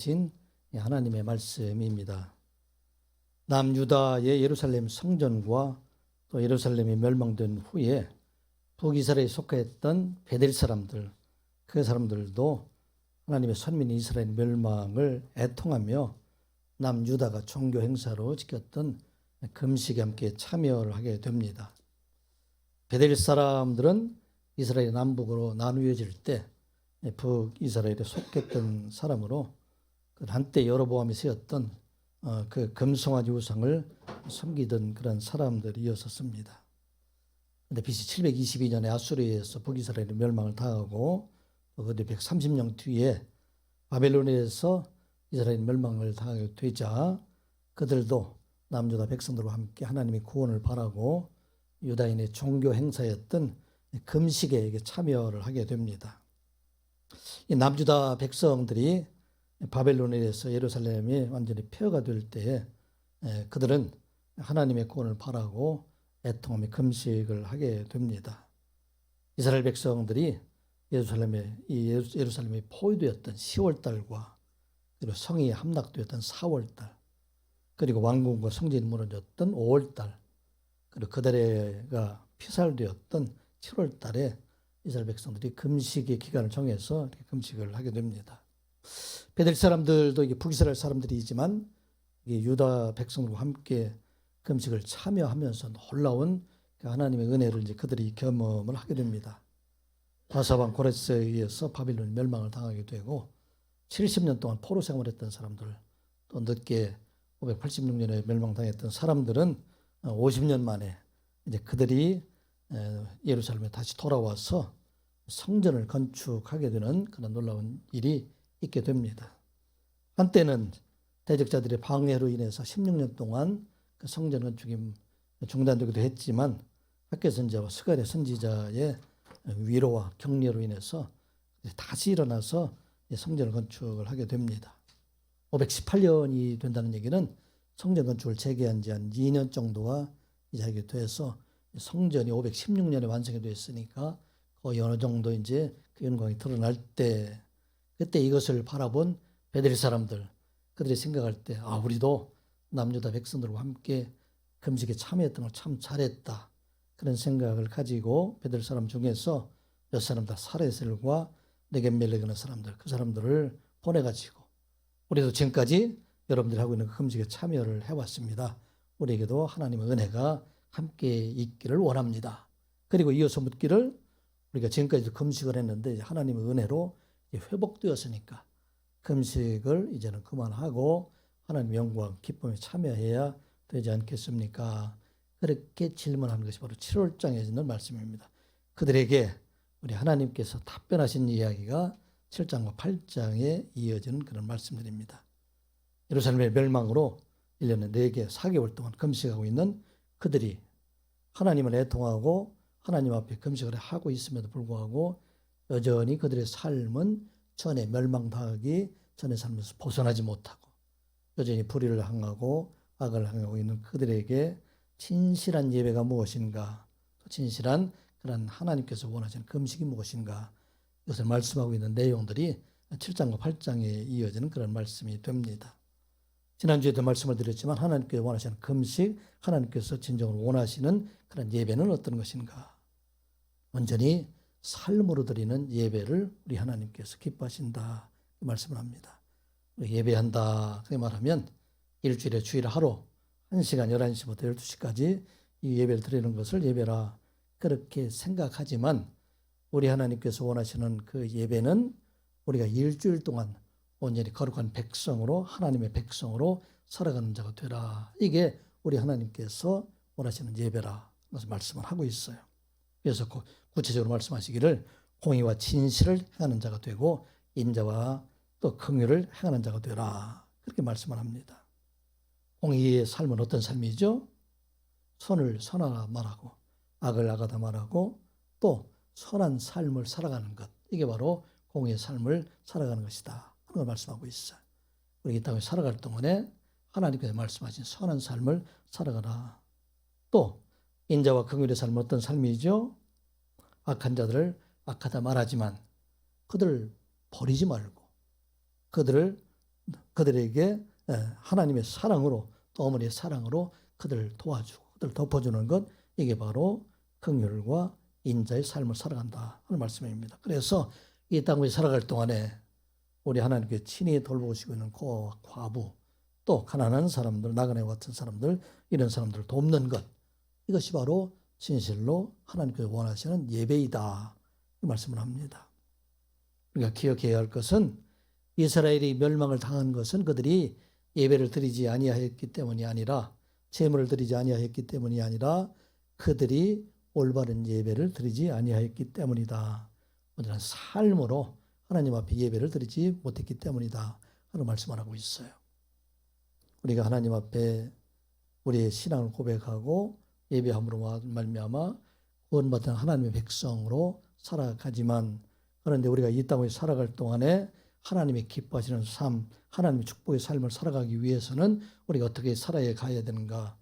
신 하나님의 말씀입니다. 남유다의 예루살렘 성전과 또 예루살렘이 멸망된 후에 북이스라엘에 속했던 베델 사람들, 그 사람들도 하나님의 선민 이스라엘 멸망을 애통하며 남유다가 종교 행사로 지켰던 금식에 함께 참여를 하게 됩니다. 베델 사람들은 이스라엘 남북으로 나누어질 때 북이스라엘에 속했던 사람으로 한때 여로보암이 세웠던 그 금송아지 우상을 섬기던 그런 사람들이었었습니다. 그런데 BC 722년에 아수르에서 북이스라엘이 멸망을 당하고 그 130년 뒤에 바벨론에서 이스라엘 멸망을 당하게 되자 그들도 남유다 백성들과 함께 하나님의 구원을 바라고 유다인의 종교 행사였던 금식에 참여를 하게 됩니다. 이 남유다 백성들이 바벨론에서 예루살렘이 완전히 폐허가 될 때에 그들은 하나님의 구원을 바라고 애통하며 금식을 하게 됩니다. 이스라엘 백성들이 예루살렘이 포위되었던 10월달과 그리고 성이 함락되었던 4월달, 그리고 왕궁과 성전이 무너졌던 5월달, 그리고 그들가 피살되었던 7월달에 이스라엘 백성들이 금식의 기간을 정해서 이렇게 금식을 하게 됩니다. 베델 사람들도 이게 북이스라엘 사람들이지만 이게 유다 백성들과 함께 금식을 참여하면서 놀라운 하나님의 은혜를 이제 그들이 경험을 하게 됩니다. 바사왕 고레스에 의해서 바빌론이 멸망을 당하게 되고 70년 동안 포로 생활했던 사람들, 또 늦게 586년에 멸망당했던 사람들은 50년 만에 이제 그들이 예루살렘에 다시 돌아와서 성전을 건축하게 되는 그런 놀라운 일이 있게 됩니다. 한때는 대적자들의 방해로 인해서 16년 동안 그 성전 건축이 중단되기도 했지만 학개 선지자와 스가랴 선지자의 위로와 격려로 인해서 다시 일어나서 성전을 건축을 하게 됩니다. 518년이 된다는 얘기는 성전 건축을 재개한 지 한 2년 정도가 이제 하게 돼서 성전이 516년에 완성이 됐으니까 거의 어느 정도 이제 그 영광이 드러날 때 그때 이것을 바라본 베델 사람들, 그들이 생각할 때 우리도 남유다 백성들과 함께 금식에 참여했던 걸 참 잘했다. 그런 생각을 가지고 베델 사람 중에서 몇 사람 다 사레셀과 네겝멜렉이라는 사람들, 그 사람들을 보내가지고 우리도 지금까지 여러분들이 하고 있는 그 금식에 참여를 해왔습니다. 우리에게도 하나님의 은혜가 함께 있기를 원합니다. 그리고 이어서 묻기를 우리가 지금까지도 금식을 했는데 하나님의 은혜로 회복되었으니까 금식을 이제는 그만하고 하나님의 영광, 기쁨에 참여해야 되지 않겠습니까? 그렇게 질문하는 것이 바로 7월장에 있는 말씀입니다. 그들에게 우리 하나님께서 답변하신 이야기가 7장과 8장에 이어지는 그런 말씀들입니다. 예루살렘의 멸망으로 1년에 4개, 4개월 동안 금식하고 있는 그들이 하나님을 애통하고 하나님 앞에 금식을 하고 있음에도 불구하고 여전히 그들의 삶은 전에 멸망당하기 전의 삶에서 벗어나지 못하고 여전히 불의를 행하고 악을 행하고 있는 그들에게 진실한 예배가 무엇인가, 또 진실한 그런 하나님께서 원하시는 금식이 무엇인가, 이것을 말씀하고 있는 내용들이 7장과 8장에 이어지는 그런 말씀이 됩니다. 지난주에도 말씀을 드렸지만 하나님께서 원하시는 금식, 하나님께서 진정으로 원하시는 그런 예배는 어떤 것인가? 온전히 삶으로 드리는 예배를 우리 하나님께서 기뻐하신다, 그 말씀을 합니다. 예배한다, 그렇게 말하면 일주일에 주일 하루 1시간 11시부터 12시까지 이 예배를 드리는 것을 예배라 그렇게 생각하지만 우리 하나님께서 원하시는 그 예배는 우리가 일주일 동안 온전히 거룩한 백성으로 하나님의 백성으로 살아가는 자가 되라. 이게 우리 하나님께서 원하시는 예배라. 그래서 말씀을 하고 있어요. 그래서 구체적으로 말씀하시기를 공의와 진실을 행하는 자가 되고 인자와 또 긍휼을 행하는 자가 되라. 그렇게 말씀을 합니다. 공의의 삶은 어떤 삶이죠? 선을 선하라 말하고 악을 악하다 말하고 또 선한 삶을 살아가는 것. 이게 바로 공의의 삶을 살아가는 것이다. 하는 걸 말씀하고 있어요. 우리 이 땅에 살아갈 동안에 하나님께서 말씀하신 선한 삶을 살아가라. 또 인자와 긍휼의 삶은 어떤 삶이죠? 악한 자들을 악하다 말하지만 그들을 버리지 말고 그들을 그들에게 하나님의 사랑으로 또 어머니의 사랑으로 그들을 도와주고 그들을 덮어주는 것, 이게 바로 긍휼과 인자의 삶을 살아간다 하는 말씀입니다. 그래서 이 땅에 살아갈 동안에 우리 하나님께 친히 돌보시고 있는 고아와 과부, 또 가난한 사람들, 나그네 같은 사람들, 이런 사람들을 돕는 것, 이것이 바로 진실로 하나님께서 원하시는 예배이다 이 말씀을 합니다. 우리가 기억해야 할 것은 이스라엘이 멸망을 당한 것은 그들이 예배를 드리지 아니하였기 때문이 아니라, 제물을 드리지 아니하였기 때문이 아니라 그들이 올바른 예배를 드리지 아니하였기 때문이다. 온전한 삶으로 하나님 앞에 예배를 드리지 못했기 때문이다 하는 말씀을 하고 있어요. 우리가 하나님 앞에 우리의 신앙을 고백하고 예배함으로 말미암아 구원받은 하나님의 백성으로 살아가지만, 그런데 우리가 이 땅에 살아갈 동안에 하나님이 기뻐하시는 삶, 하나님의 축복의 삶을 살아가기 위해서는 우리가 어떻게 살아야 가야 되는가?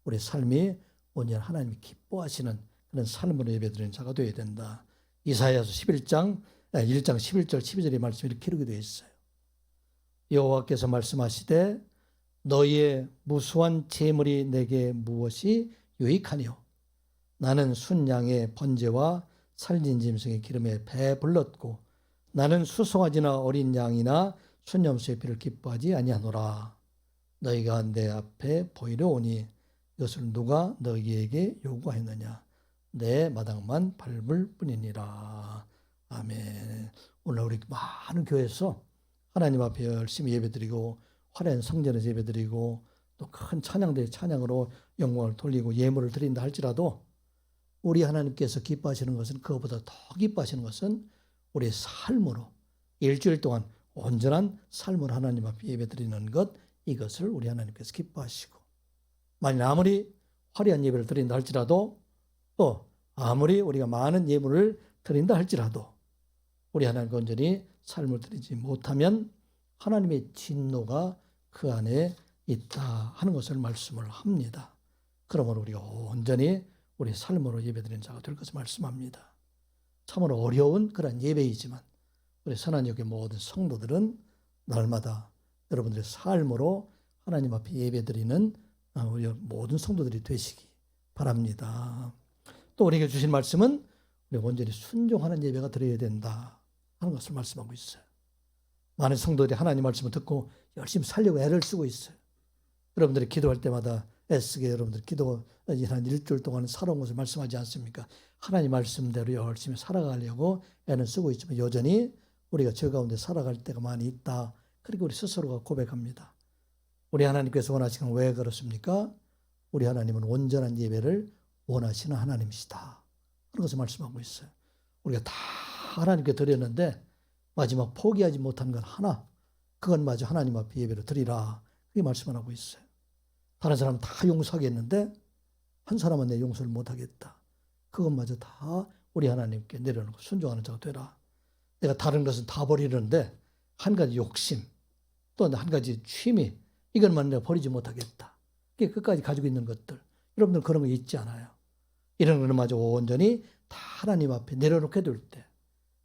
우리 삶이 온전히 하나님이 기뻐하시는 그런 삶으로 예배드리는 자가 되어야 된다. 이사야서 1장 11절 12절의 말씀이 이렇게 기록이 되어 있어요. 여호와께서 말씀하시되 너희의 무수한 재물이 내게 무엇이 유익하니요? 나는 순양의 번제와 살진 짐승의 기름에 배불렀고 나는 수송아지나 어린 양이나 순염소의 피를 기뻐하지 아니하노라. 너희가 내 앞에 보이려 오니 이것을 누가 너희에게 요구하였느냐? 내 마당만 밟을 뿐이니라. 아멘. 오늘 우리 많은 교회에서 하나님 앞에 열심히 예배드리고 화려한 성전에서 예배드리고 또 큰 찬양대의 찬양으로 영광을 돌리고 예물을 드린다 할지라도 우리 하나님께서 기뻐하시는 것은, 그것보다 더 기뻐하시는 것은 우리의 삶으로 일주일 동안 온전한 삶으로 하나님 앞에 예배드리는 것, 이것을 우리 하나님께서 기뻐하시고, 만일 아무리 화려한 예배를 드린다 할지라도 또 아무리 우리가 많은 예물을 드린다 할지라도 우리 하나님께 온전히 삶을 드리지 못하면 하나님의 진노가 그 안에 있다 하는 것을 말씀을 합니다. 그러므로 우리가 온전히 우리 삶으로 예배드리는 자가 될 것을 말씀합니다. 참으로 어려운 그런 예배이지만 우리 선한역의 모든 성도들은 날마다 여러분들의 삶으로 하나님 앞에 예배드리는 우리 모든 성도들이 되시기 바랍니다. 또 우리에게 주신 말씀은 우리 온전히 순종하는 예배가 드려야 된다 하는 것을 말씀하고 있어요. 많은 성도들이 하나님 말씀을 듣고 열심히 살려고 애를 쓰고 있어요. 여러분들이 기도할 때마다 애쓰게 여러분들 기도 한 일주일 동안 살아온 것을 말씀하지 않습니까? 하나님 말씀대로 열심히 살아가려고 애는 쓰고 있지만 여전히 우리가 저 가운데 살아갈 때가 많이 있다. 그리고 우리 스스로가 고백합니다. 우리 하나님께서 원하시는 건 왜 그렇습니까? 우리 하나님은 온전한 예배를 원하시는 하나님이시다 하는 것을 말씀하고 있어요. 우리가 다 하나님께 드렸는데 마지막 포기하지 못한 건 하나, 그건 마저 하나님 앞에 예배를 드리라, 그렇게 말씀을 하고 있어요. 다른 사람 다 용서하겠는데 한 사람은 내 용서를 못하겠다. 그것마저 다 우리 하나님께 내려놓고 순종하는 자가 되라. 내가 다른 것은 다 버리는데 한 가지 욕심, 또 한 가지 취미, 이것만 내가 버리지 못하겠다. 그게 끝까지 가지고 있는 것들, 여러분들 그런 거 있지 않아요? 이런 것을 마저 온전히 다 하나님 앞에 내려놓게 될 때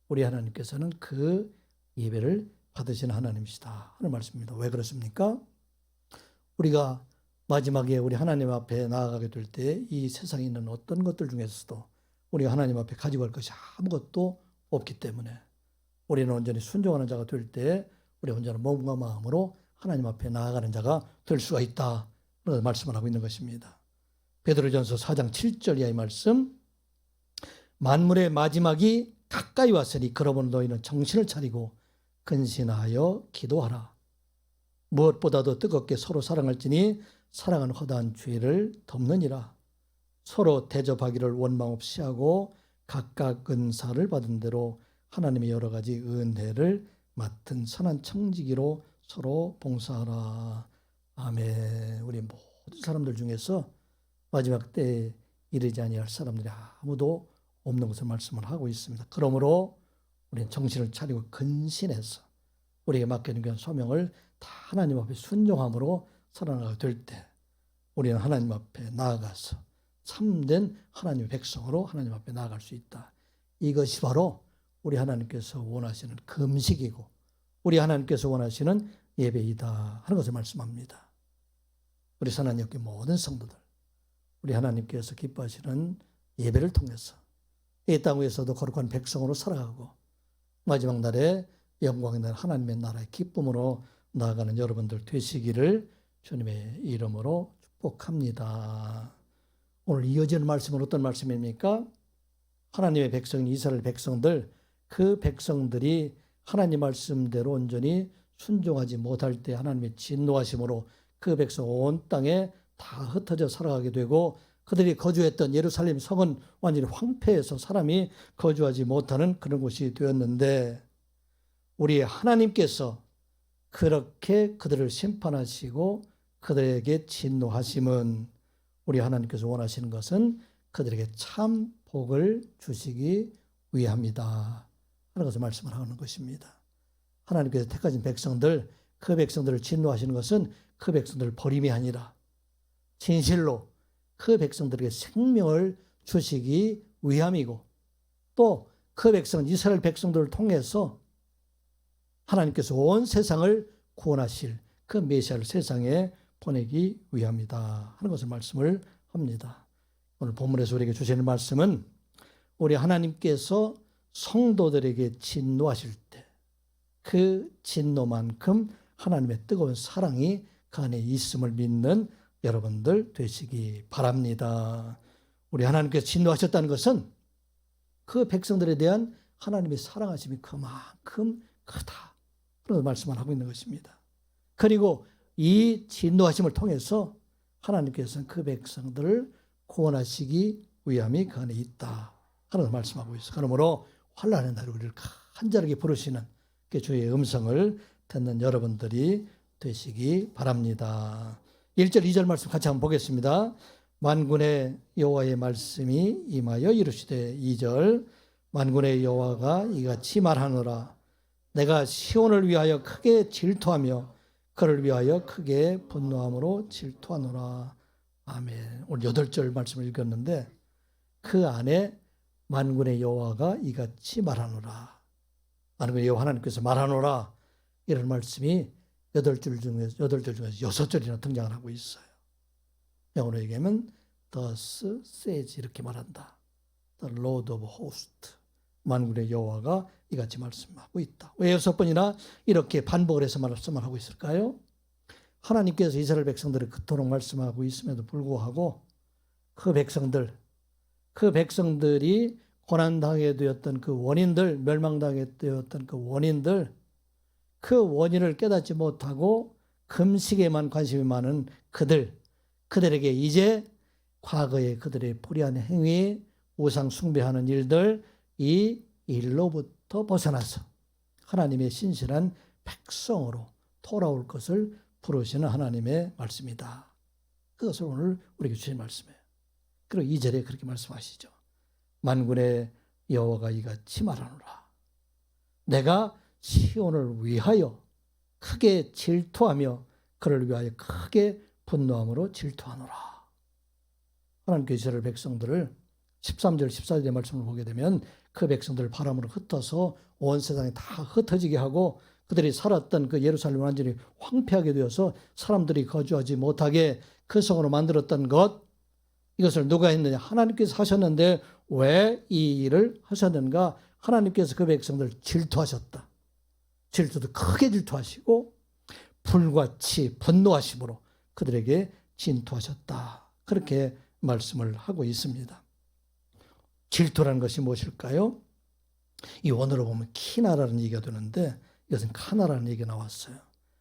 우리 하나님께서는 그 예배를 받으시는 하나님이시다 하는 말씀입니다. 왜 그렇습니까? 우리가 마지막에 우리 하나님 앞에 나아가게 될 때 이 세상에 있는 어떤 것들 중에서도 우리가 하나님 앞에 가지고 갈 것이 아무것도 없기 때문에 우리는 온전히 순종하는 자가 될 때 우리 온전한 몸과 마음으로 하나님 앞에 나아가는 자가 될 수가 있다. 그런 말씀을 하고 있는 것입니다. 베드로전서 4장 7절 이하의 말씀, 만물의 마지막이 가까이 왔으니 그러므로 너희는 정신을 차리고 근신하여 기도하라. 무엇보다도 뜨겁게 서로 사랑할지니 사랑은 허다한 죄를 덮느니라. 서로 대접하기를 원망 없이 하고 각각 은사를 받은 대로 하나님의 여러 가지 은혜를 맡은 선한 청지기로 서로 봉사하라. 아멘. 우리 모든 사람들 중에서 마지막 때에 이르지 아니할 사람들이 아무도 없는 것을 말씀을 하고 있습니다. 그러므로 우리는 정신을 차리고 근신해서 우리에게 맡겨진 소명을 다 하나님 앞에 순종함으로 살아나가게 될 때 우리는 하나님 앞에 나아가서 참된 하나님의 백성으로 하나님 앞에 나아갈 수 있다. 이것이 바로 우리 하나님께서 원하시는 금식이고 우리 하나님께서 원하시는 예배이다 하는 것을 말씀합니다. 우리 하나님께 모든 성도들, 우리 하나님께서 기뻐하시는 예배를 통해서 이 땅 위에서도 거룩한 백성으로 살아가고 마지막 날에 영광의 날 하나님의 나라의 기쁨으로 나아가는 여러분들 되시기를 주님의 이름으로 축복합니다. 오늘 이어지는 말씀은 어떤 말씀입니까? 하나님의 백성, 이스라엘 백성들, 그 백성들이 하나님 말씀대로 온전히 순종하지 못할 때 하나님의 진노하심으로 그 백성 온 땅에 다 흩어져 살아가게 되고 그들이 거주했던 예루살렘 성은 완전히 황폐해서 사람이 거주하지 못하는 그런 곳이 되었는데 우리 하나님께서 그렇게 그들을 심판하시고 그들에게 진노하심은 우리 하나님께서 원하시는 것은 그들에게 참 복을 주시기 위함이다 하는 것을 말씀을 하는 것입니다. 하나님께서 택하신 백성들, 그 백성들을 진노하시는 것은 그 백성들을 버림이 아니라 진실로 그 백성들에게 생명을 주시기 위함이고 또 그 백성, 이스라엘 백성들을 통해서 하나님께서 온 세상을 구원하실 그 메시아를 세상에 보내기 위함이다 하는 것을 말씀을 합니다. 오늘 본문에서 우리에게 주시는 말씀은 우리 하나님께서 성도들에게 진노하실 때 그 진노만큼 하나님의 뜨거운 사랑이 그 안에 있음을 믿는 여러분들 되시기 바랍니다. 우리 하나님께서 진노하셨다는 것은 그 백성들에 대한 하나님의 사랑하심이 그만큼 크다. 그런 말씀을 하고 있는 것입니다. 그리고 이 진노하심을 통해서 하나님께서는 그 백성들을 구원하시기 위함이 그 안에 있다. 하는 말씀하고 있어요. 그러므로 환난의 날에 우리를 간절하게 부르시는 주의 음성을 듣는 여러분들이 되시기 바랍니다. 1절, 2절 말씀 같이 한번 보겠습니다. 만군의 여호와의 말씀이 임하여 이르시되 2절 만군의 여호와가 이같이 말하노라 내가 시온을 위하여 크게 질투하며 그를 위하여 크게 분노함으로 질투하노라. 아멘. 오늘 8절 말씀을 읽었는데 그 안에 만군의 여호와가 이같이 말하노라. 만군의 여호와 하나님께서 말하노라. 이런 말씀이 8절 중에서 6절이나 등장을 하고 있어요. 영어로 얘기하면 Thus says 이렇게 말한다. The Lord of Hosts. 만군의 여호와가 이같이 말씀하고 있다. 왜 6번이나 이렇게 반복을 해서 말씀을 하고 있을까요? 하나님께서 이스라엘 백성들을 그토록 말씀하고 있음에도 불구하고 그 백성들이 고난당하게 되었던 그 원인들, 멸망당하게 되었던 그 원인들, 그 원인을 깨닫지 못하고 금식에만 관심이 많은 그들에게 이제 과거의 그들의 불의한 행위, 우상 숭배하는 일들, 이 일로부터 벗어나서 하나님의 신실한 백성으로 돌아올 것을 부르시는 하나님의 말씀이다. 그것을 오늘 우리에게 주신 말씀이에요. 그리고 2절에 그렇게 말씀하시죠. 만군의 여호와가 이같이 말하노라. 내가 시온을 위하여 크게 질투하며 그를 위하여 크게 분노함으로 질투하노라. 하나님께서 이스라엘 백성들을 13절, 14절의 말씀을 보게 되면 그 백성들을 바람으로 흩어서 온 세상에 다 흩어지게 하고 그들이 살았던 그 예루살렘을 완전히 황폐하게 되어서 사람들이 거주하지 못하게 그 성으로 만들었던 것, 이것을 누가 했느냐? 하나님께서 하셨는데 왜 이 일을 하셨는가? 하나님께서 그 백성들을 질투하셨다. 질투도 크게 질투하시고 불같이 분노하심으로 그들에게 진토하셨다. 그렇게 말씀을 하고 있습니다. 질투라는 것이 무엇일까요? 이 원어로 보면 키나라는 얘기가 되는데 이것은 카나라는 얘기가 나왔어요.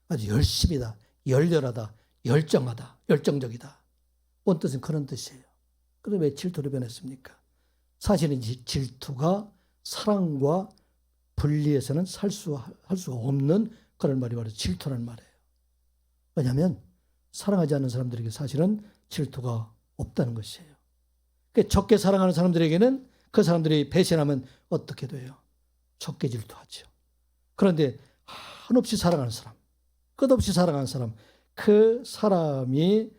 아주 열심이다, 열렬하다, 열정하다, 열정적이다. 본 뜻은 그런 뜻이에요. 그런데 왜 질투로 변했습니까? 사실은 질투가 사랑과 분리해서는 할 수가 없는 그런 말이 바로 질투라는 말이에요. 왜냐하면 사랑하지 않는 사람들에게 사실은 질투가 없다는 것이에요. 적게 사랑하는 사람들에게는 그 사람들이 배신하면 어떻게 돼요? 적게 질투하죠. 그런데 한없이 사랑하는 사람, 끝없이 사랑하는 사람, 그 사람이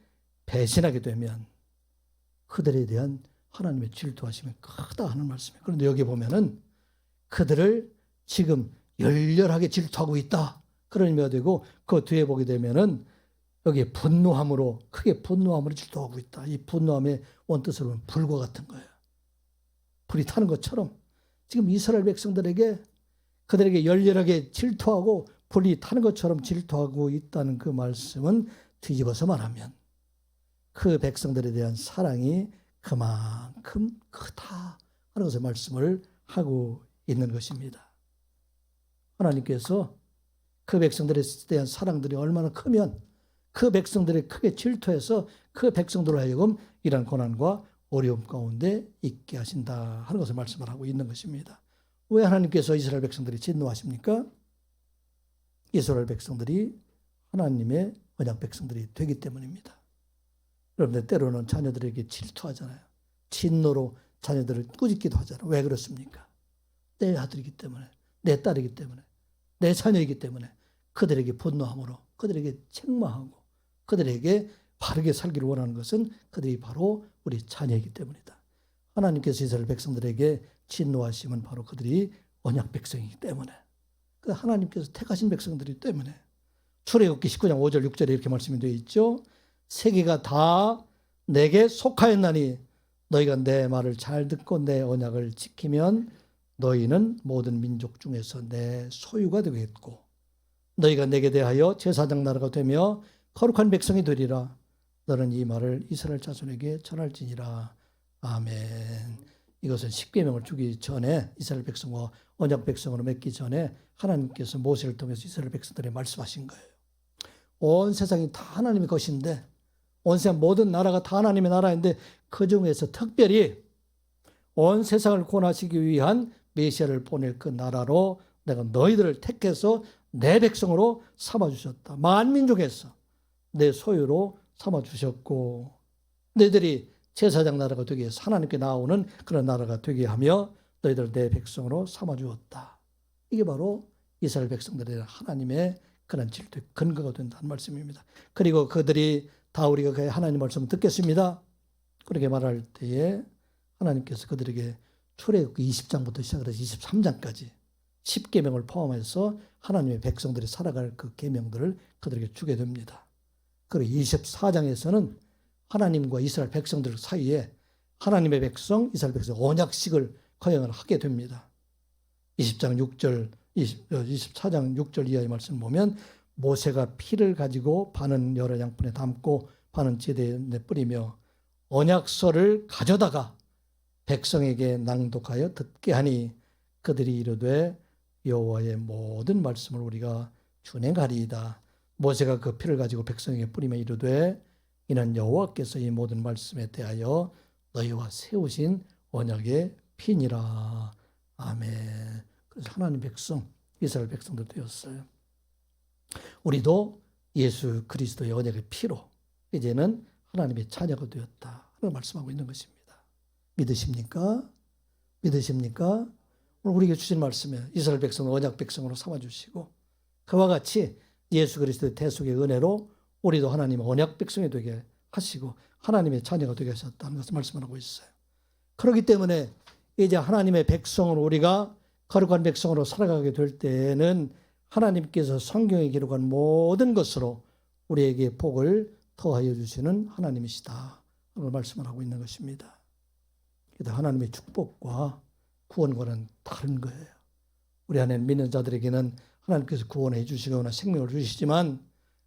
배신하게 되면 그들에 대한 하나님의 질투하심이 크다 하는 말씀이에요. 그런데 여기 보면은 그들을 지금 열렬하게 질투하고 있다. 그런 의미가 되고, 그 뒤에 보게 되면은 여기에 분노함으로, 크게 분노함으로 질투하고 있다. 이 분노함의 원뜻으로 보면 불과 같은 거예요. 불이 타는 것처럼 지금 이스라엘 백성들에게, 그들에게 열렬하게 질투하고 불이 타는 것처럼 질투하고 있다는 그 말씀은 뒤집어서 말하면 그 백성들에 대한 사랑이 그만큼 크다 하는 것을 말씀을 하고 있는 것입니다. 하나님께서 그 백성들에 대한 사랑들이 얼마나 크면 그 백성들이 크게 질투해서 그 백성들로 하여금 이러한 고난과 어려움 가운데 있게 하신다 하는 것을 말씀을 하고 있는 것입니다. 왜 하나님께서 이스라엘 백성들이 진노하십니까? 이스라엘 백성들이 하나님의 언약 백성들이 되기 때문입니다. 여러분들 때로는 자녀들에게 질투하잖아요. 진노로 자녀들을 꾸짖기도 하잖아요. 왜 그렇습니까? 내 아들이기 때문에, 내 딸이기 때문에, 내 자녀이기 때문에 그들에게 분노함으로, 그들에게 책망하고 그들에게 바르게 살기를 원하는 것은 그들이 바로 우리 자녀이기 때문이다. 하나님께서 이스라엘 백성들에게 진노하심은 바로 그들이 언약 백성이기 때문에, 하나님께서 택하신 백성들이기 때문에. 출애굽기 19장 5절 6절에 이렇게 말씀이 되어 있죠. 세계가 다 내게 속하였나니 너희가 내 말을 잘 듣고 내 언약을 지키면 너희는 모든 민족 중에서 내 소유가 되겠고 너희가 내게 대하여 제사장 나라가 되며 거룩한 백성이 되리라. 너는 이 말을 이스라엘 자손에게 전할지니라. 아멘. 이것은 십계명을 주기 전에, 이스라엘 백성과 언약 백성으로 맺기 전에 하나님께서 모세를 통해서 이스라엘 백성들에 말씀하신 거예요. 온 세상이 다 하나님의 것인데, 온 세상 모든 나라가 다 하나님의 나라인데 그 중에서 특별히 온 세상을 구원하시기 위한 메시아를 보낼 그 나라로 내가 너희들을 택해서 내 백성으로 삼아주셨다. 만민족에서 내 소유로 삼아주셨고 너희들이 제사장 나라가 되게 해서 하나님께 나오는 그런 나라가 되게 하며 너희들을 내 백성으로 삼아주었다. 이게 바로 이스라엘 백성들에 대한 하나님의 그런 질투의 근거가 된다는 말씀입니다. 그리고 그들이 다 우리가 그 하나님 말씀을 듣겠습니다. 그렇게 말할 때에 하나님께서 그들에게 출애굽기 20장부터 시작해서 23장까지 10계명을 포함해서 하나님의 백성들이 살아갈 그 계명들을 그들에게 주게 됩니다. 그리고 24장에서는 하나님과 이스라엘 백성들 사이에 하나님의 백성, 이스라엘 백성 언약식을 거행을 하게 됩니다. 20장 6절, 24장 6절 이하의 말씀을 보면 모세가 피를 가지고 반은 여러 양푼에 담고 반은 제대에 뿌리며 언약서를 가져다가 백성에게 낭독하여 듣게 하니 그들이 이르되 여호와의 모든 말씀을 우리가 준행하리이다. 모세가 그 피를 가지고 백성에게 뿌리며 이르되 이는 여호와께서 이 모든 말씀에 대하여 너희와 세우신 언약의 피니라. 아멘. 그래서 하나님 백성, 이스라엘 백성들 되었어요. 우리도 예수 그리스도의 언약의 피로 이제는 하나님의 자녀가 되었다 하는 말씀하고 있는 것입니다. 믿으십니까? 믿으십니까? 오늘 우리에게 주신 말씀에 이스라엘 백성을 언약 백성으로 삼아주시고 그와 같이 예수 그리스도의 대속의 은혜로 우리도 하나님의 언약 백성이 되게 하시고 하나님의 자녀가 되게 하셨다는 것을 말씀하고 있어요. 그렇기 때문에 이제 하나님의 백성으로 우리가 거룩한 백성으로 살아가게 될 때에는 하나님께서 성경에 기록한 모든 것으로 우리에게 복을 더하여 주시는 하나님이시다. 그걸 말씀을 하고 있는 것입니다. 하나님의 축복과 구원과는 다른 거예요. 우리 안에 믿는 자들에게는 하나님께서 구원해 주시거나 생명을 주시지만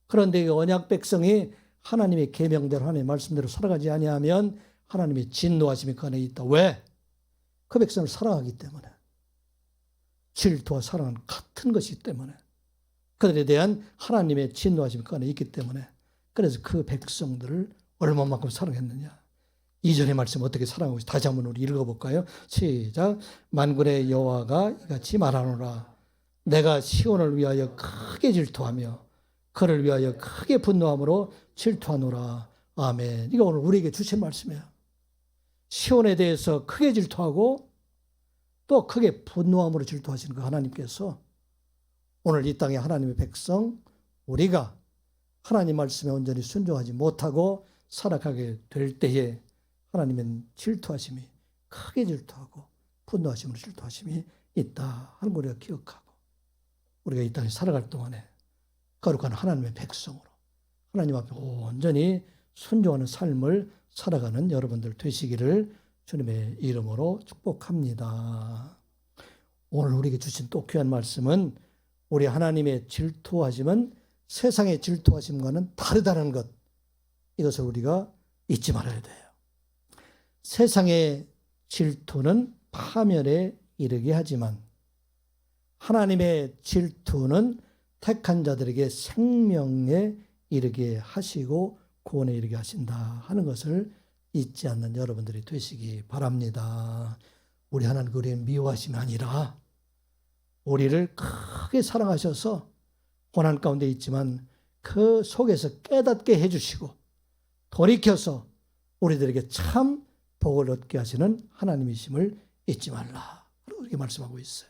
그런데 언약 백성이 하나님의 계명대로 하나님의 말씀대로 살아가지 아니하면 하나님의 진노하심이 그 안에 있다. 왜? 그 백성을 사랑하기 때문에. 질투와 사랑은 같은 것이기 때문에. 그들에 대한 하나님의 진노하심이 그 안에 있기 때문에. 그래서 그 백성들을 얼마만큼 사랑했느냐. 이전의 말씀 어떻게 사랑하고 있어요? 다시 한번 우리 읽어볼까요? 시작. 만군의 여호와가 이같이 말하노라. 내가 시온을 위하여 크게 질투하며 그를 위하여 크게 분노함으로 질투하노라. 아멘. 이거 오늘 우리에게 주신 말씀이에요. 시온에 대해서 크게 질투하고 또 크게 분노함으로 질투하시는 그 하나님께서 오늘 이 땅의 하나님의 백성 우리가 하나님 말씀에 온전히 순종하지 못하고 살아가게 될 때에 하나님은 질투하심이 크게 질투하고 분노하심으로 질투하심이 있다 하는 걸 우리가 기억하고 우리가 이 땅에 살아갈 동안에 거룩한 하나님의 백성으로 하나님 앞에 온전히 순종하는 삶을 살아가는 여러분들 되시기를 주님의 이름으로 축복합니다. 오늘 우리에게 주신 또 귀한 말씀은 우리 하나님의 질투하심은 세상의 질투하심과는 다르다는 것, 이것을 우리가 잊지 말아야 돼요. 세상의 질투는 파멸에 이르게 하지만 하나님의 질투는 택한 자들에게 생명에 이르게 하시고 구원에 이르게 하신다 하는 것을 잊지 않는 여러분들이 되시기 바랍니다. 우리 하나님 우리의 미워하심이 아니라 우리를 크게 사랑하셔서 고난 가운데 있지만 그 속에서 깨닫게 해주시고 돌이켜서 우리들에게 참 복을 얻게 하시는 하나님이심을 잊지 말라. 그렇게 말씀하고 있어요.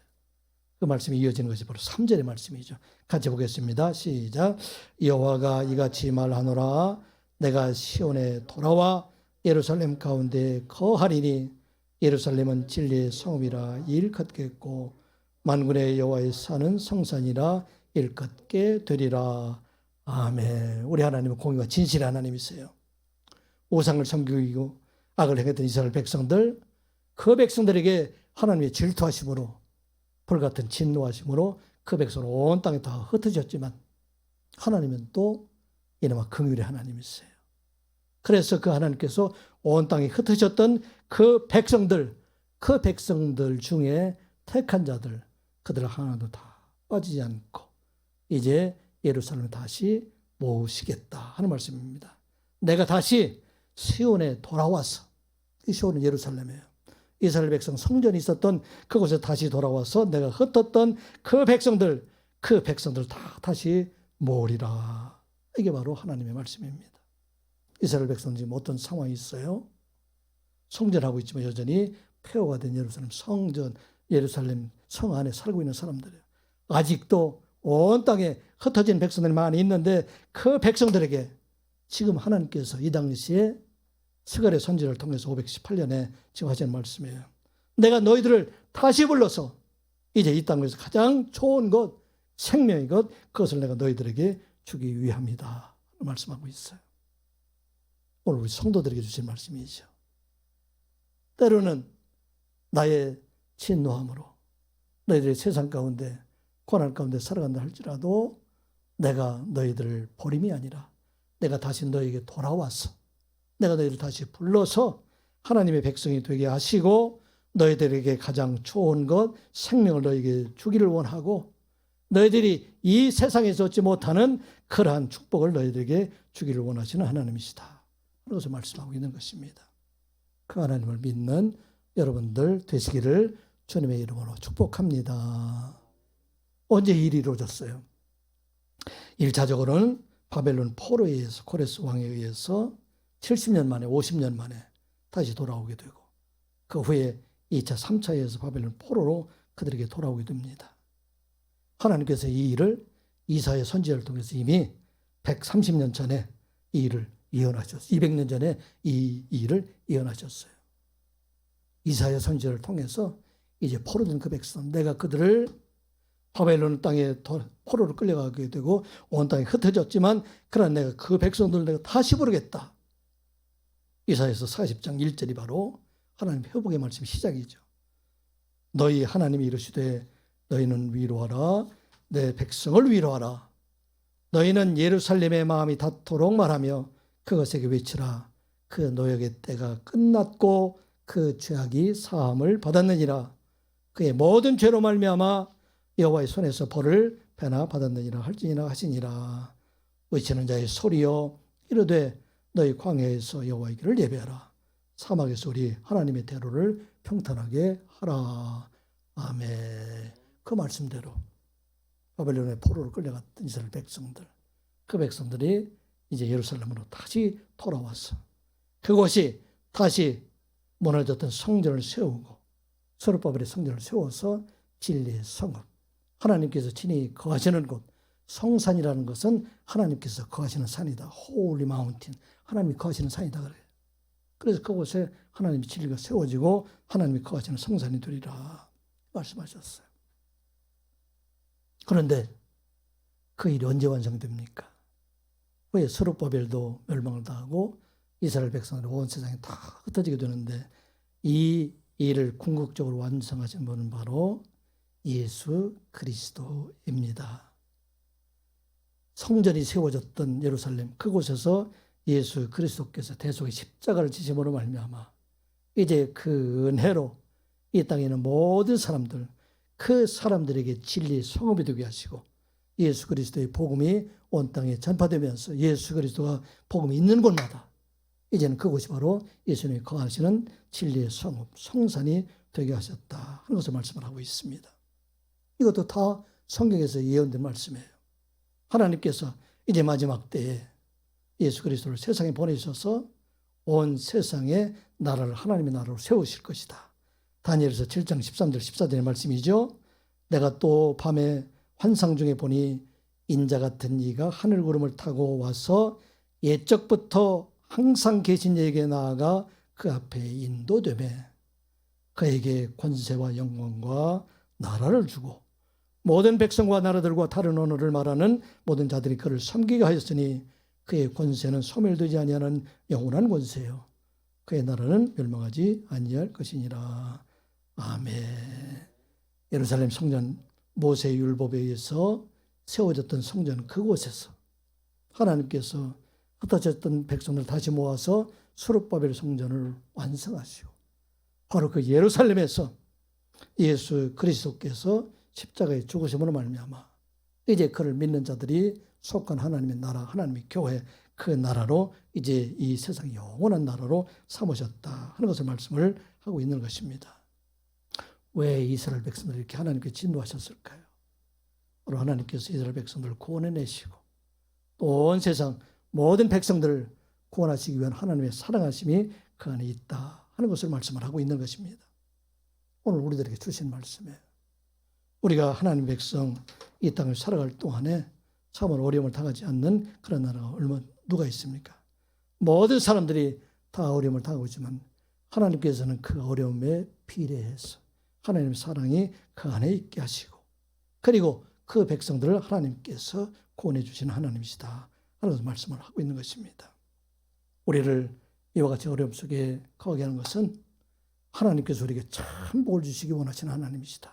그 말씀이 이어지는 것이 바로 3절의 말씀이죠. 같이 보겠습니다. 시작. 여호와가 이같이 말하노라. 내가 시온에 돌아와 예루살렘 가운데 거하리니 예루살렘은 진리의 성읍이라 일컫겠고 만군의 여호와의 산은 성산이라 일컫게 되리라. 아멘. 우리 하나님은 공의와 진실의 하나님이세요. 우상을 섬기고 악을 행했던 이스라엘 백성들, 그 백성들에게 하나님의 질투하심으로 불같은 진노하심으로 그 백성을 온 땅에 다 흩어졌지만 하나님은 또 이놈아 긍휼의 하나님이세요. 그래서 그 하나님께서 온 땅에 흩어졌던 그 백성들 중에 택한 자들, 그들 하나도 다 빠지지 않고 이제 예루살렘을 다시 모으시겠다 하는 말씀입니다. 내가 다시 시온에 돌아와서, 이 시온은 예루살렘이에요. 이스라엘 백성 성전이 있었던 그곳에 다시 돌아와서 내가 흩었던 그 백성들 다 다시 모으리라. 이게 바로 하나님의 말씀입니다. 이스라엘 백성 지금 어떤 상황이 있어요? 성전하고 있지만 여전히 폐허가 된 예루살렘 성전, 예루살렘 성 안에 살고 있는 사람들이에요. 아직도 온 땅에 흩어진 백성들이 많이 있는데 그 백성들에게 지금 하나님께서 이 당시에 스가랴 선지자를 통해서 518년에 지금 하시는 말씀이에요. 내가 너희들을 다시 불러서 이제 이 땅에서 가장 좋은 것, 생명의 것, 그것을 내가 너희들에게 주기 위함이다 말씀하고 있어요. 오늘 우리 성도들에게 주신 말씀이죠. 때로는 나의 진노함으로 너희들이 세상 가운데 고난 가운데 살아간다 할지라도 내가 너희들을 버림이 아니라 내가 다시 너희에게 돌아와서 내가 너희를 다시 불러서 하나님의 백성이 되게 하시고 너희들에게 가장 좋은 것, 생명을 너희에게 주기를 원하고 너희들이 이 세상에서 얻지 못하는 그러한 축복을 너희들에게 주기를 원하시는 하나님이시다. 그래서 말씀하고 있는 것입니다. 그 하나님을 믿는 여러분들 되시기를 주님의 이름으로 축복합니다. 언제 이 일이 이루어졌어요? 1차적으로는 바벨론 포로에 의해서, 코레스 왕에 의해서 70년 만에 50년 만에 다시 돌아오게 되고 그 후에 2차 3차에서 바벨론 포로로 그들에게 돌아오게 됩니다. 하나님께서 이 일을 이사야 선지자를 통해서 이미 130년 전에 이 일을 예언하셨어요. 200년 전에 이 일을 예언하셨어요. 이사야 선지자를 통해서 이제 포로된 그 백성, 내가 그들을 바벨론 땅에 포로로 끌려가게 되고 온 땅에 흩어졌지만 그러나 내가 그 백성들을 내가 다시 부르겠다. 이사야서 40장 1절이 바로 하나님의 회복의 말씀 시작이죠. 너희 하나님이 이르시되 너희는 위로하라. 내 백성을 위로하라. 너희는 예루살렘의 마음이 닿도록 말하며 그것에게 외치라. 그 노역의 때가 끝났고 그 죄악이 사함을 받았느니라. 그의 모든 죄로 말미암아 여호와의 손에서 벌을 배나 받았느니라 할지니라 하시니라. 외치는 자의 소리여 이르되 너희 광야에서 여호와의 길을 예배하라. 사막에서 우리 하나님의 대로를 평탄하게 하라. 아멘. 그 말씀대로 바벨론의 포로로 끌려갔던 이스라엘 백성들, 그 백성들이 이제 예루살렘으로 다시 돌아와서 그곳이 다시 무너졌던 성전을 세우고 서르바벨의 성전을 세워서 진리의 성읍, 하나님께서 친히 거하시는 곳, 성산이라는 것은 하나님께서 거하시는 산이다. 홀리 마운틴, 하나님이 거하시는 산이다 그래요. 그래서 그곳에 하나님의 진리가 세워지고 하나님이 거하시는 성산이 되리라 말씀하셨어요. 그런데 그 일이 언제 완성됩니까? 왜 스룹바벨도 멸망을 당하고 이스라엘 백성들이 온 세상에 다 흩어지게 되는데 이 일을 궁극적으로 완성하신 분은 바로 예수 그리스도입니다. 성전이 세워졌던 예루살렘 그곳에서 예수 그리스도께서 대속의 십자가를 지심으로 말미암아 이제 그 은혜로 이 땅에 있는 모든 사람들 그 사람들에게 진리의 성읍이 되게 하시고 예수 그리스도의 복음이 온 땅에 전파되면서 예수 그리스도가 복음이 있는 곳마다 이제는 그곳이 바로 예수님이 거하시는 진리의 성읍, 성산이 되게 하셨다 하는 것을 말씀을 하고 있습니다. 이것도 다 성경에서 예언된 말씀이에요. 하나님께서 이제 마지막 때에 예수 그리스도를 세상에 보내셔서 온 세상에 나라를 하나님의 나라로 세우실 것이다. 다니엘서 7장 13절 14절의 말씀이죠. 내가 또 밤에 환상 중에 보니 인자 같은 이가 하늘 구름을 타고 와서 옛적부터 항상 계신 이에게 나아가 그 앞에 인도되매 그에게 권세와 영광과 나라를 주고 모든 백성과 나라들과 다른 언어를 말하는 모든 자들이 그를 섬기게 하였으니 그의 권세는 소멸되지 아니하는 영원한 권세요. 그의 나라는 멸망하지 아니할 것이니라. 아멘. 예루살렘 성전 모세의 율법에 의해서 세워졌던 성전 그곳에서 하나님께서 흩어졌던 백성을 다시 모아서 스룹바벨 성전을 완성하시고 바로 그 예루살렘에서 예수 그리스도께서 십자가의 죽으심으로 말미암아 이제 그를 믿는 자들이 속한 하나님의 나라, 하나님의 교회 그 나라로 이제 이 세상의 영원한 나라로 삼으셨다 하는 것을 말씀을 하고 있는 것입니다. 왜 이스라엘 백성들이 이렇게 하나님께 진노하셨을까요? 바로 하나님께서 이스라엘 백성들을 구원해내시고 또 온 세상 모든 백성들을 구원하시기 위한 하나님의 사랑하심이 그 안에 있다 하는 것을 말씀을 하고 있는 것입니다. 오늘 우리들에게 주신 말씀이에요. 우리가 하나님 백성 이 땅을 살아갈 동안에 참으로 어려움을 당하지 않는 그런 나라가 얼마 누가 있습니까? 모든 사람들이 다 어려움을 당하고 있지만 하나님께서는 그 어려움에 비례해서 하나님의 사랑이 그 안에 있게 하시고 그리고 그 백성들을 하나님께서 구원해 주시는 하나님이시다 하는 말씀을 하고 있는 것입니다. 우리를 이와 같이 어려움 속에 거하게 하는 것은 하나님께서 우리에게 참 복을 주시기 원하시는 하나님이시다.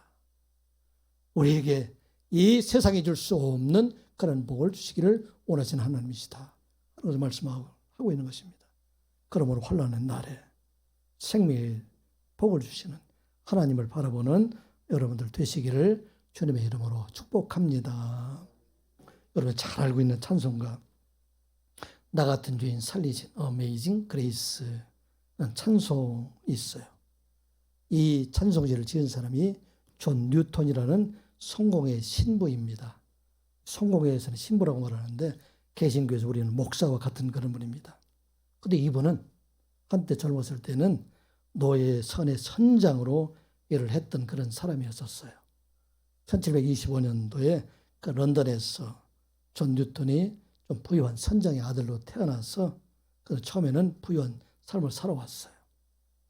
우리에게 이 세상에 줄 수 없는 그런 복을 주시기를 원하시는 하나님이시다 하는 것을 말씀하고 있는 것입니다. 그러므로 환난의 날에 생명의 복을 주시는 하나님을 바라보는 여러분들 되시기를 주님의 이름으로 축복합니다. 여러분 잘 알고 있는 찬송가 나 같은 죄인 살리신 Amazing Grace라는 찬송이 있어요. 이 찬송지를 지은 사람이 존 뉴턴이라는 성공의 신부입니다. 성공회에서는 신부라고 말하는데 개신교에서 우리는 목사와 같은 그런 분입니다. 그런데 이분은 한때 젊었을 때는 노예 선의 선장으로 일을 했던 그런 사람이었었어요. 1725년도에 그 런던에서 존 뉴턴이 좀 부유한 선장의 아들로 태어나서 처음에는 부유한 삶을 살아왔어요.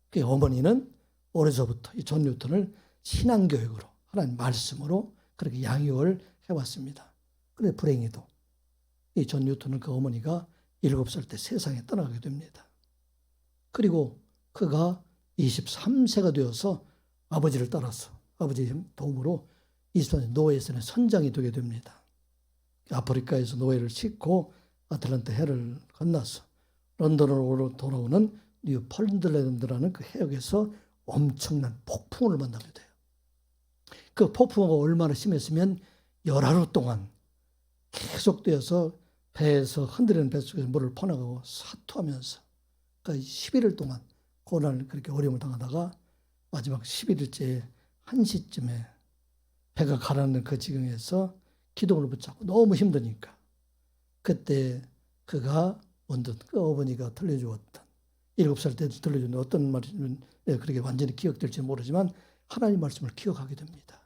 그 어머니는 어려서부터 이 존 뉴턴을 신앙교육으로 하나님 말씀으로 그렇게 양육을 해왔습니다. 그런데 불행히도 이 존 뉴턴은 그 어머니가 7살 때 세상에 떠나게 됩니다. 그리고 그가 23세가 되어서 아버지를 따라서 아버지의 도움으로 23세 노예선의 선장이 되게 됩니다. 아프리카에서 노예를 싣고 아틀란타 해를 건너서 런던으로 돌아오는 뉴폴란드라는 그 해역에서 엄청난 폭풍을 만나게 돼요. 그 폭풍우가 얼마나 심했으면 열하루 동안 계속되어서 배에서 흔들리는 뱃속에서 물을 퍼나가고 사투하면서 그러니까 11일 동안 고난을 그렇게 어려움을 당하다가 마지막 11일째 1시쯤에 배가 가라앉는 그 지경에서 기둥을 붙잡고 너무 힘드니까 그때 그가 언뜻 그 어머니가 들려주었던 7살 때 들려준 어떤 말이면 그렇게 완전히 기억될지 모르지만 하나님 말씀을 기억하게 됩니다.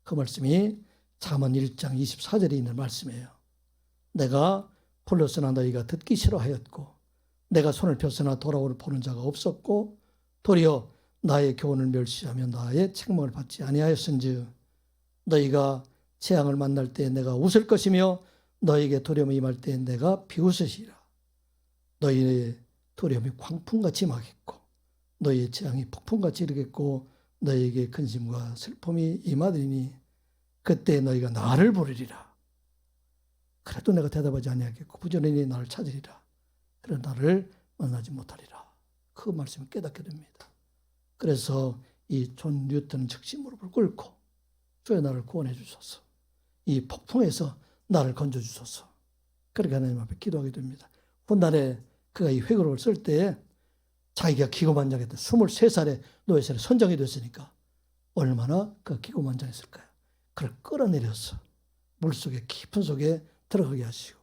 그 말씀이 잠언 1장 24절에 있는 말씀이에요. 내가 불렀으나 너희가 듣기 싫어하였고 내가 손을 폈으나 돌아오를 보는 자가 없었고 도리어 나의 교훈을 멸시하며 나의 책망을 받지 아니하였은즉 너희가 재앙을 만날 때 내가 웃을 것이며 너에게 두려움이 임할 때 내가 비웃으시리라. 너희의 두려움이 광풍같이 임하겠고 너희의 재앙이 폭풍같이 이르겠고 너희에게 근심과 슬픔이 임하리니 그때 너희가 나를 부르리라. 그래도 내가 대답하지 아니하겠고 부지런히 나를 찾으리라. 그래 나를 만나지 못하리라. 그 말씀을 깨닫게 됩니다. 그래서 이 존 뉴턴은 즉시 무릎을 꿇고 주여 나를 구원해 주소서. 이 폭풍에서 나를 건져 주소서. 그렇게 하나님 앞에 기도하게 됩니다. 훗날에 그가 이 회고록을 쓸 때에 자기가 기고만장했던 23살에 노예살에 선장이 됐으니까 얼마나 그 기고만장했을까요? 그를 끌어내려서 물속에 깊은 속에 들어가게 하시고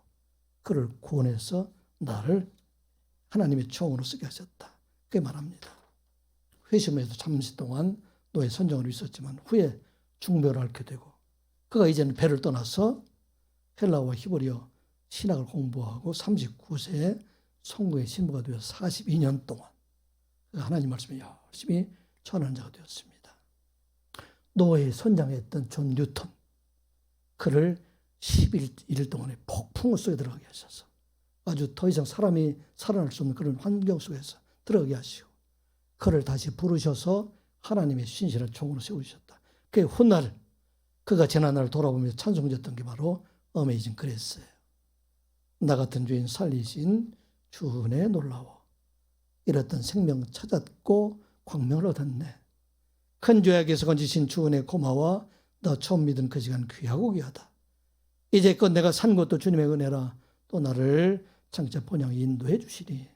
그를 구원해서 나를 하나님의 종으로 쓰게 하셨다. 그게 말합니다. 회심에서 잠시 동안 노예 선정으로 있었지만 후에 중보를 앓게 되고 그가 이제는 배를 떠나서 헬라어와 히브리어 신학을 공부하고 39세에 성공의 신부가 되어서 42년 동안 하나님 말씀에 열심히 전하는 자가 되었습니다. 노예에 선장했던 존 뉴턴, 그를 11일 동안의 폭풍 속에 들어가게 하셔서 아주 더 이상 사람이 살아날 수 없는 그런 환경 속에서 들어가게 하시고 그를 다시 부르셔서 하나님의 신실한 종으로 세우셨다. 그 훗날 그가 지난날 돌아보면서 찬송했던 게 바로 어메이징 그레이스예요. 나 같은 죄인 살리신 주 은혜에 놀라워. 잃었던 생명 찾았고 광명을 얻었네. 큰 죄악에서 건지신 주 은혜 고마워. 너 처음 믿은 그 시간 귀하고 귀하다. 이제껏 내가 산 것도 주님의 은혜라. 또 나를 장차 본향 인도해 주시리.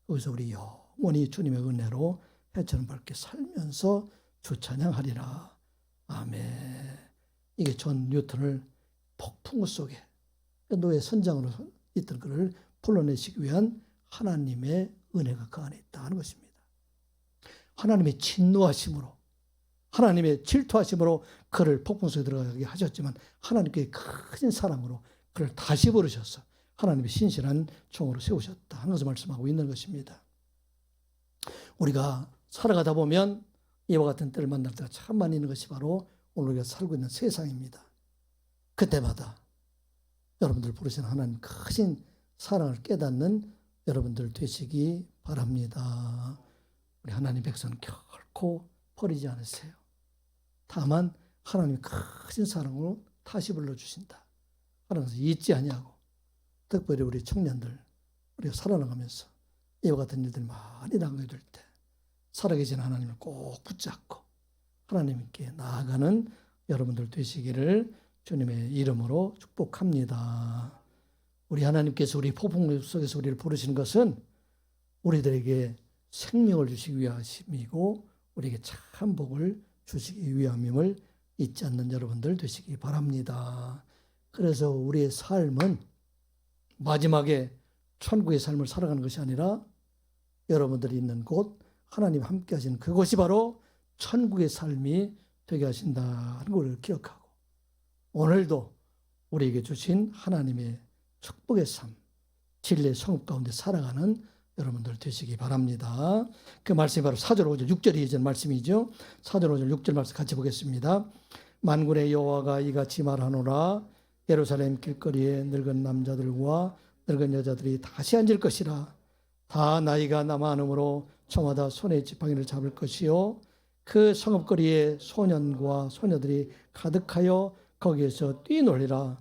거기서 우리 영원히 주님의 은혜로 해처럼 밝게 살면서 주 찬양하리라. 아멘. 이게 존 뉴턴을 폭풍 속에 노예 선장으로 있던 그를 불러내시기 위한 하나님의 은혜가 그 안에 있다는 것입니다. 하나님의 진노하심으로 하나님의 질투하심으로 그를 폭풍 속에 들어가게 하셨지만 하나님께 큰 사랑으로 그를 다시 부르셔서 하나님의 신실한 종으로 세우셨다 하는 것을 말씀하고 있는 것입니다. 우리가 살아가다 보면 이와 같은 때를 만날 때가 참 많이 있는 것이 바로 오늘 우리가 살고 있는 세상입니다. 그때마다 여러분들 부르신 하나님 크신 사랑을 깨닫는 여러분들 되시기 바랍니다. 우리 하나님 백성 결코 버리지 않으세요. 다만 하나님의 크신 사랑으로 다시 불러주신다. 하나님께서 잊지 아니하고 특별히 우리 청년들 우리가 살아나가면서 이와 같은 일들이 많이 당하게 될 때 살아계신 하나님을 꼭 붙잡고 하나님께 나아가는 여러분들 되시기를 주님의 이름으로 축복합니다. 우리 하나님께서 우리 폭풍 속에서 우리를 부르시는 것은 우리들에게 생명을 주시기 위함이고 우리에게 참 복을 주시기 위함임을 잊지 않는 여러분들 되시기 바랍니다. 그래서 우리의 삶은 마지막에 천국의 삶을 살아가는 것이 아니라 여러분들이 있는 곳 하나님 함께 하시는 그곳이 바로 천국의 삶이 되게 하신다는 것을 기억하고 오늘도 우리에게 주신 하나님의 축복의 삶, 진리의 성읍 가운데 살아가는 여러분들 되시기 바랍니다. 그 말씀이 바로 4절 5절 6절이 이전 말씀이죠. 4절 5절 6절 말씀 같이 보겠습니다. 만군의 여호와가 이같이 말하노라. 예루살렘 길거리에 늙은 남자들과 늙은 여자들이 다시 앉을 것이라. 다 나이가 남아하므로 저마다 손에 지팡이를 잡을 것이요 그 성읍거리에 소년과 소녀들이 가득하여 거기에서 뛰놀리라.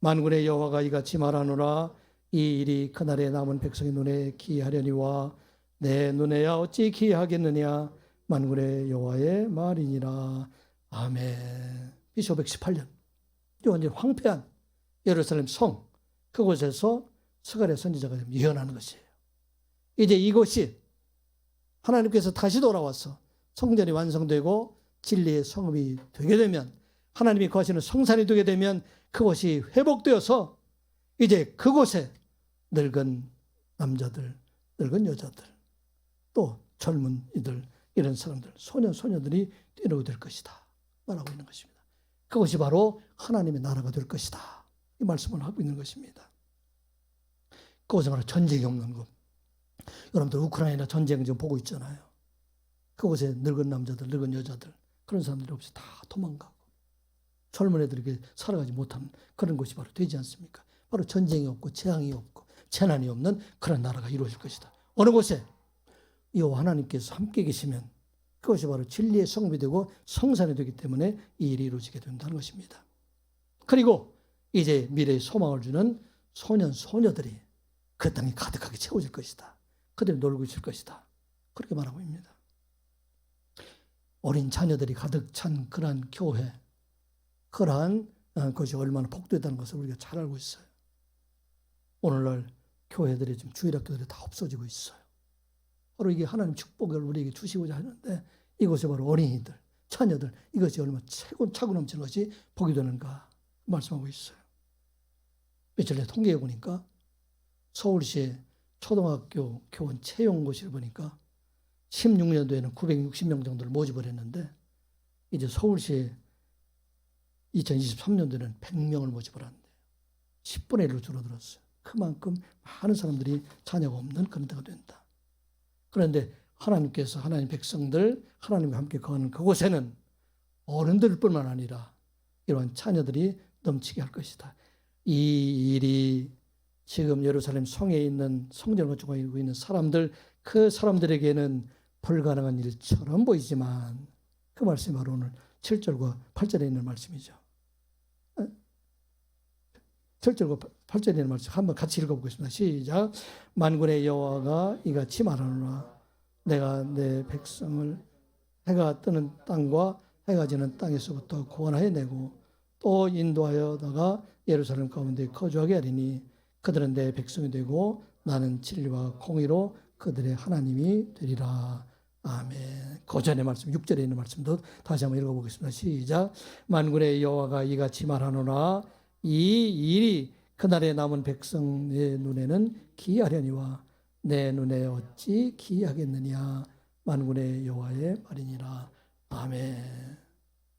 만군의 여호와가 이같이 말하노라. 이 일이 그날에 남은 백성의 눈에 기이하려니와 내 눈에야 어찌 기이하겠느냐. 만군의 여호와의 말이니라. 아멘. BC 518년 완전 황폐한 예루살렘 성 그곳에서 스가랴 선지자가 예언하는 것이에요. 이제 이곳이 하나님께서 다시 돌아와서 성전이 완성되고 진리의 성읍이 되게 되면 하나님이 거하시는 성산이 되게 되면 그곳이 회복되어서 이제 그곳에 늙은 남자들, 늙은 여자들, 또 젊은 이들 이런 사람들, 소년, 소녀들이 뛰어오게 될 것이다 말하고 있는 것입니다. 그것이 바로 하나님의 나라가 될 것이다 이 말씀을 하고 있는 것입니다. 그것은 바로 전쟁이 없는 곳. 여러분들 우크라이나 전쟁 지금 보고 있잖아요. 그곳에 늙은 남자들, 늙은 여자들 그런 사람들이 없이 다 도망가고 젊은 애들에게 살아가지 못하는 그런 것이 바로 되지 않습니까? 바로 전쟁이 없고 재앙이 없고 재난이 없는 그런 나라가 이루어질 것이다. 어느 곳에 여호와 하나님께서 함께 계시면 그것이 바로 진리의 성읍이 되고 성산이 되기 때문에 이 일이 이루어지게 된다는 것입니다. 그리고 이제 미래의 소망을 주는 소년, 소녀들이 그 땅이 가득하게 채워질 것이다. 그들이 놀고 있을 것이다. 그렇게 말하고 있습니다. 어린 자녀들이 가득 찬 그러한 교회, 그러한 것이 얼마나 복되다는 것을 우리가 잘 알고 있어요. 오늘날 교회들이 지금 주일학교들이 다 없어지고 있어요. 바로 이게 하나님 축복을 우리에게 주시고자 하는데 이것이 바로 어린이들, 자녀들, 이것이 얼마나 차고 넘치는 것이 복이 되는가 말씀하고 있어요. 며칠 전에 통계해 보니까 서울시의 초등학교 교원 채용고시를 보니까 16년도에는 960명 정도를 모집을 했는데 이제 서울시에 2023년도에는 100명을 모집을 한대요. 10분의 1로 줄어들었어요. 그만큼 많은 사람들이 자녀가 없는 그런 때가 된다. 그런데 하나님께서 하나님 백성들, 하나님과 함께 거하는 그곳에는 어른들뿐만 아니라 이러한 자녀들이 넘치게 할 것이다. 이 일이 지금 예루살렘 성에 있는 성전을 가지고 있는 사람들, 그 사람들에게는 불가능한 일처럼 보이지만 그 말씀이 바로 오늘 7절과 8절에 있는 말씀이죠. 7절과 8절에 있는 말씀 한번 같이 읽어보겠습니다. 시작. 만군의 여호와가 이같이 말하노라. 내가 내 백성을 해가 뜨는 땅과 해가 지는 땅에서부터 구원하여 내고 또 인도하여다가 예루살렘 가운데 거주하게 하리니 그들은 내 백성이 되고 나는 진리와 공의로 그들의 하나님이 되리라. 아멘. 그 전의 말씀 6절에 있는 말씀도 다시 한번 읽어보겠습니다. 시작. 만군의 여호와가 이같이 말하노라. 이 일이 그날에 남은 백성의 눈에는 기이하려니와 내 눈에 어찌 기이하겠느냐. 만군의 여호와의 말이니라. 아멘.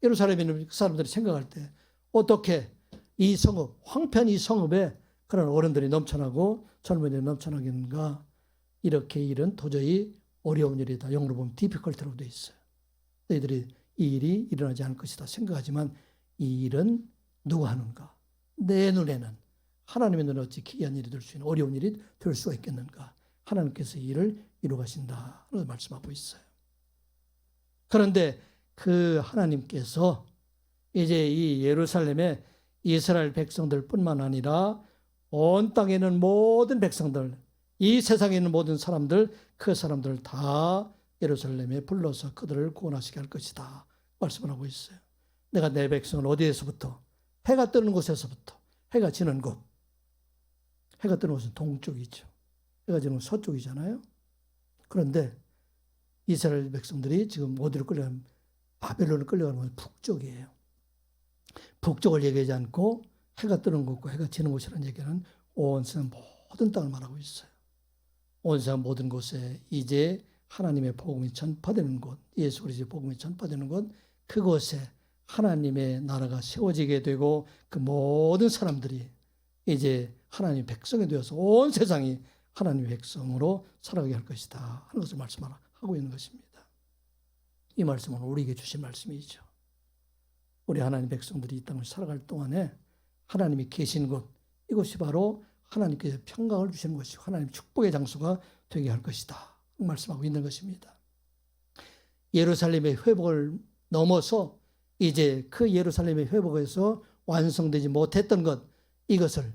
예루살렘에 있는 그 사람들이 생각할 때 어떻게 이 성읍, 황폐한 이 성읍에 그런 어른들이 넘쳐나고 젊은이들이 넘쳐나겠는가. 이렇게 일은 도저히 어려운 일이다. 영어로 보면 difficult라고 되어 있어요. 너희들이 이 일이 일어나지 않을 것이다 생각하지만 이 일은 누가 하는가? 내 눈에는 하나님의 눈에 어찌 기이한 일이 될 수 있는 어려운 일이 될 수가 있겠는가? 하나님께서 이 일을 이루가신다. 라고 말씀하고 있어요. 그런데 그 하나님께서 이제 이 예루살렘의 이스라엘 백성들뿐만 아니라 온 땅에 있는 모든 백성들, 이 세상에 있는 모든 사람들, 그 사람들 다 예루살렘에 불러서 그들을 구원하시게 할 것이다. 말씀을 하고 있어요. 내가 내 백성을 어디에서부터? 해가 뜨는 곳에서부터. 해가 지는 곳. 해가 뜨는 곳은 동쪽이죠. 해가 지는 곳은 서쪽이잖아요. 그런데 이스라엘 백성들이 지금 어디로 끌려가면 바벨론을 끌려가는 곳은 북쪽이에요. 북쪽을 얘기하지 않고 해가 뜨는 곳과 해가 지는 곳이라는 얘기는 온 세상 모든 땅을 말하고 있어요. 온 세상 모든 곳에 이제 하나님의 복음이 전파되는 곳, 예수 그리스도의 복음이 전파되는 곳, 그곳에 하나님의 나라가 세워지게 되고 그 모든 사람들이 이제 하나님의 백성이 되어서 온 세상이 하나님의 백성으로 살아가게 할 것이다 하는 것을 말씀하고 있는 것입니다. 이 말씀은 우리에게 주신 말씀이죠. 우리 하나님 백성들이 이 땅을 살아갈 동안에 하나님이 계신 곳, 이곳이 바로 하나님께서 평강을 주시는 것이고 하나님 축복의 장소가 되게 할 것이다 말씀하고 있는 것입니다. 예루살렘의 회복을 넘어서 이제 그 예루살렘의 회복에서 완성되지 못했던 것, 이것을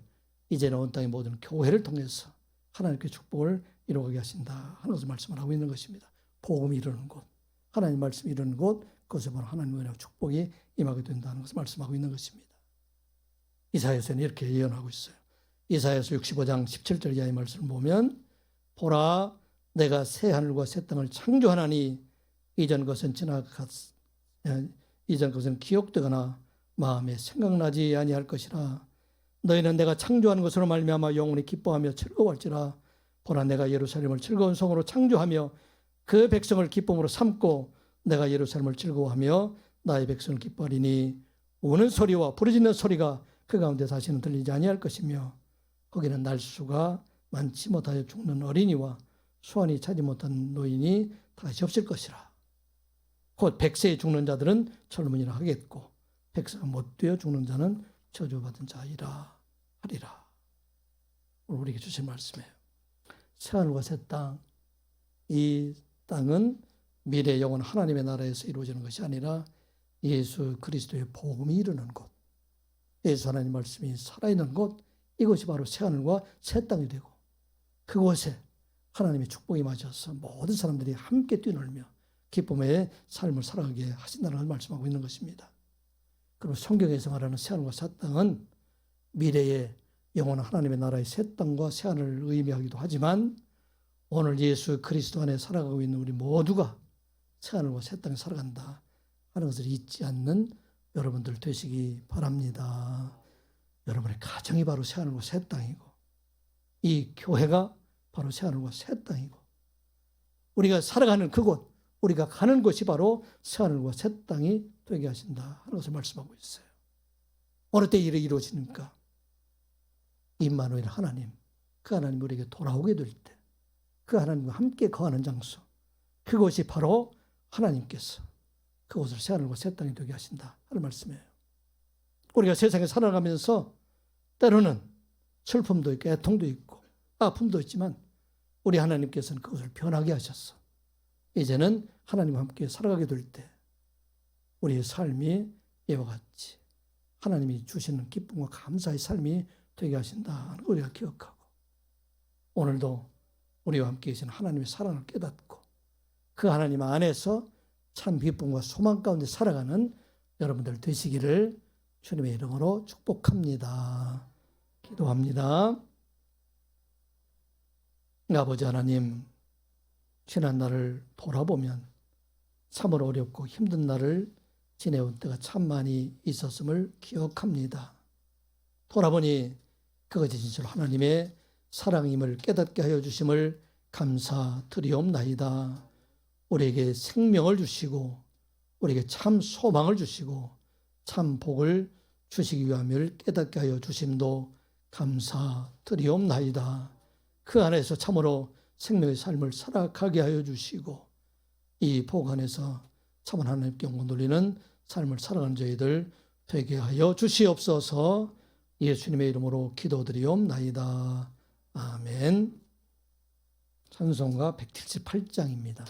이제는 온 땅의 모든 교회를 통해서 하나님께 축복을 이루게 하신다 하는 것을 말씀을 하고 있는 것입니다. 복음이 이루는 곳, 하나님 말씀이 이루는 곳, 그것을 바로 하나님의 은혜와 축복이 임하게 된다는 것을 말씀하고 있는 것입니다. 이사야서는 이렇게 예언하고 있어요. 이사야서 65장 17절 이하의 말씀을 보면 보라 내가 새 하늘과 새 땅을 창조하나니 이전 것은 이전 것은 기억되거나 마음에 생각나지 아니할 것이라. 너희는 내가 창조하는 것으로 말미암아 영원히 기뻐하며 즐거워할지라. 보라 내가 예루살렘을 즐거운 성으로 창조하며 그 백성을 기쁨으로 삼고 내가 예루살렘을 즐거워하며 나의 백성을 기뻐하리니 우는 소리와 부르짖는 소리가 그 가운데 다시는 들리지 아니할 것이며 거기는 날수가 많지 못하여 죽는 어린이와 수완이 차지 못한 노인이 다시 없을 것이라. 곧 100세에 죽는 자들은 젊은이라 하겠고 백성가 못되어 죽는 자는 저주받은 자이라 하리라. 오늘 우리에게 주신 말씀이에요. 새하늘과 새 땅, 이 땅은 미래 영원 하나님의 나라에서 이루어지는 것이 아니라 예수 그리스도의 복음이 이루는 곳, 예수 하나님 말씀이 살아있는 곳, 이것이 바로 새하늘과 새 땅이 되고 그곳에 하나님의 축복이 맞아서 모든 사람들이 함께 뛰놀며 기쁨의 삶을 살아가게 하신다는 걸 말씀하고 있는 것입니다. 그리고 성경에서 말하는 새하늘과 새 땅은 미래의 영원한 하나님의 나라의 새 땅과 새 하늘을 의미하기도 하지만 오늘 예수 그리스도 안에 살아가고 있는 우리 모두가 새 하늘과 새 땅에 살아간다 하는 것을 잊지 않는 여러분들 되시기 바랍니다. 여러분의 가정이 바로 새 하늘과 새 땅이고 이 교회가 바로 새 하늘과 새 땅이고 우리가 살아가는 그곳, 우리가 가는 곳이 바로 새 하늘과 새 땅이 되게 하신다 하는 것을 말씀하고 있어요. 어느 때 일이 이루어지니까 임마누엘 하나님, 그 하나님 우리에게 돌아오게 될 때 그 하나님과 함께 거하는 장소, 그곳이 바로 하나님께서 그곳을 새 하늘과 새 땅이 되게 하신다 하는 말씀이에요. 우리가 세상에 살아가면서 때로는 슬픔도 있고 애통도 있고 아픔도 있지만 우리 하나님께서는 그것을 변하게 하셨어. 이제는 하나님과 함께 살아가게 될 때 우리의 삶이 이와 같이 하나님이 주시는 기쁨과 감사의 삶이 되게 하신다 하는 걸 우리가 기억하고 오늘도 우리와 함께 계신 하나님의 사랑을 깨닫고 그 하나님 안에서 참 기쁨과 소망 가운데 살아가는 여러분들 되시기를 주님의 이름으로 축복합니다. 기도합니다. 아버지 하나님, 지난 날을 돌아보면 참으로 어렵고 힘든 날을 지내온 때가 참 많이 있었음을 기억합니다. 돌아보니 그것이 진짜로 하나님의 사랑임을 깨닫게 하여 주심을 감사드리옵나이다. 우리에게 생명을 주시고 우리에게 참 소망을 주시고 참 복을 주시기 위함을 깨닫게 하여 주심도 감사드리옵나이다. 그 안에서 참으로 생명의 삶을 살아가게 하여 주시고 이 복 안에서 참은 하나님께 영광 돌리는 삶을 살아가는 저희들 되게 하여 주시옵소서. 예수님의 이름으로 기도드리옵나이다. 아멘. 찬송가 178장입니다.